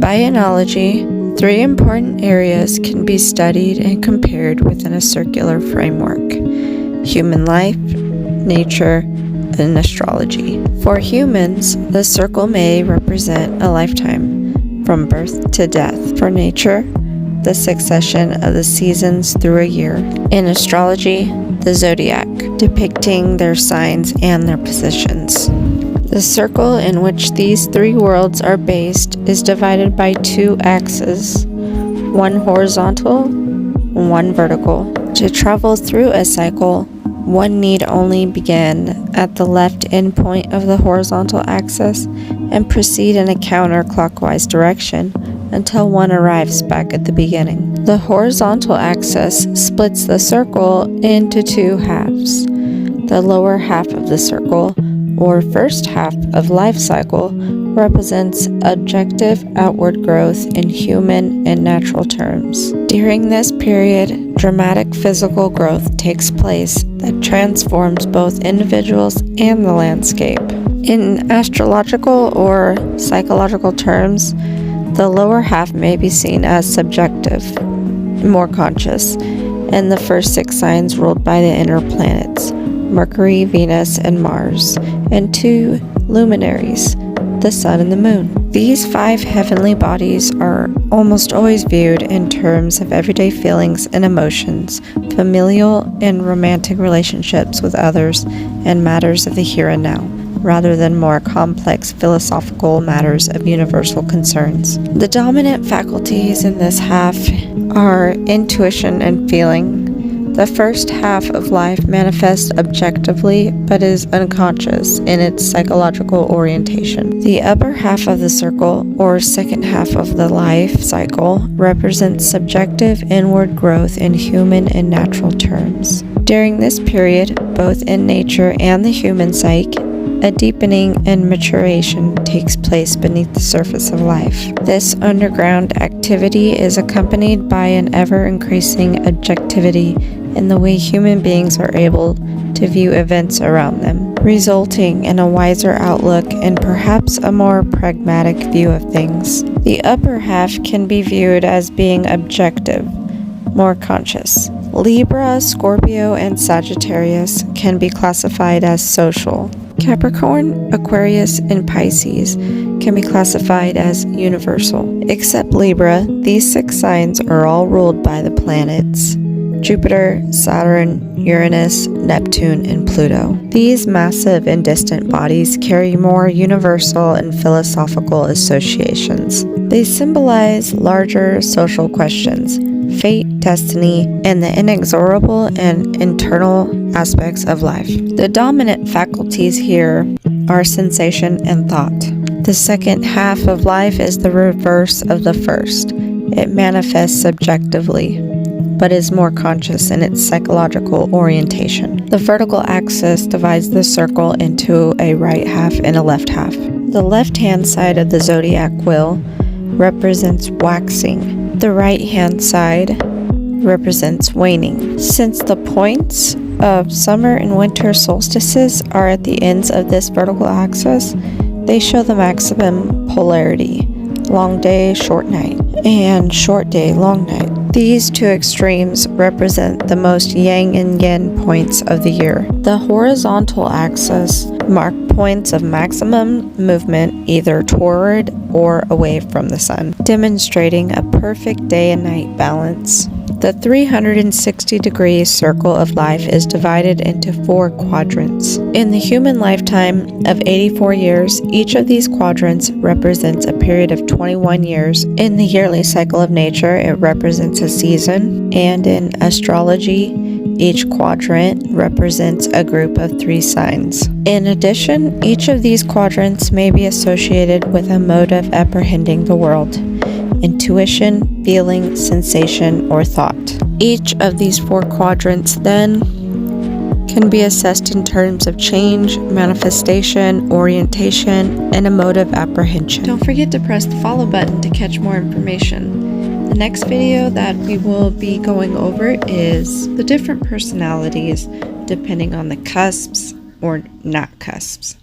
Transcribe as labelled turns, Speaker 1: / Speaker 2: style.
Speaker 1: By analogy, three important areas can be studied and compared within a circular framework: human life, nature, and astrology. For humans, the circle may represent a lifetime, from birth to death. For nature, the succession of the seasons through a year. In astrology, the zodiac, depicting their signs and their positions. The circle in which these three worlds are based is divided by two axes, one horizontal and one vertical. To travel through a cycle, one need only begin at the left endpoint of the horizontal axis and proceed in a counterclockwise direction until one arrives back at the beginning. The horizontal axis splits the circle into two halves. The lower half of the circle, or first half of life cycle, represents objective outward growth in human and natural terms. During this period, dramatic physical growth takes place that transforms both individuals and the landscape. In astrological or psychological terms, the lower half may be seen as subjective, more conscious, and the first six signs ruled by the inner planets, Mercury, Venus, and Mars, and two luminaries, the Sun and the Moon. These five heavenly bodies are almost always viewed in terms of everyday feelings and emotions, familial and romantic relationships with others, and matters of the here and now, rather than more complex philosophical matters of universal concerns. The dominant faculties in this half are intuition and feeling. The first half of life manifests objectively but is unconscious in its psychological orientation. The upper half of the circle, or second half of the life cycle, represents subjective inward growth in human and natural terms. During this period, both in nature and the human psyche, a deepening and maturation takes place beneath the surface of life. This underground activity is accompanied by an ever-increasing objectivity in the way human beings are able to view events around them, resulting in a wiser outlook and perhaps a more pragmatic view of things. The upper half can be viewed as being objective, more conscious. Libra, Scorpio, and Sagittarius can be classified as social. Capricorn, Aquarius, and Pisces can be classified as universal. Except Libra, these six signs are all ruled by the planets: Jupiter, Saturn, Uranus, Neptune, and Pluto. These massive and distant bodies carry more universal and philosophical associations. They symbolize larger social questions, fate, destiny, and the inexorable and internal aspects of life. The dominant faculties here are sensation and thought. The second half of life is the reverse of the first. It manifests subjectively, but is more conscious in its psychological orientation. The vertical axis divides the circle into a right half and a left half. The left-hand side of the zodiac wheel represents waxing. The right-hand side represents waning. Since the points of summer and winter solstices are at the ends of this vertical axis, they show the maximum polarity: long day, short night, and short day, long night. These two extremes represent the most yang and yin points of the year. The horizontal axis mark points of maximum movement either toward or away from the sun, demonstrating a perfect day and night balance. The 360-degree circle of life is divided into 4 quadrants. In the human lifetime of 84 years, each of these quadrants represents a period of 21 years. In the yearly cycle of nature, it represents a season, and in astrology, each quadrant represents a group of 3 signs. In addition, each of these quadrants may be associated with a mode of apprehending the world: intuition, feeling, sensation, or thought. Each of these 4 quadrants then can be assessed in terms of change, manifestation, orientation, and a mode of apprehension. Don't forget to press the follow button to catch more information. The next video that we will be going over is the different personalities depending on the cusps or not cusps.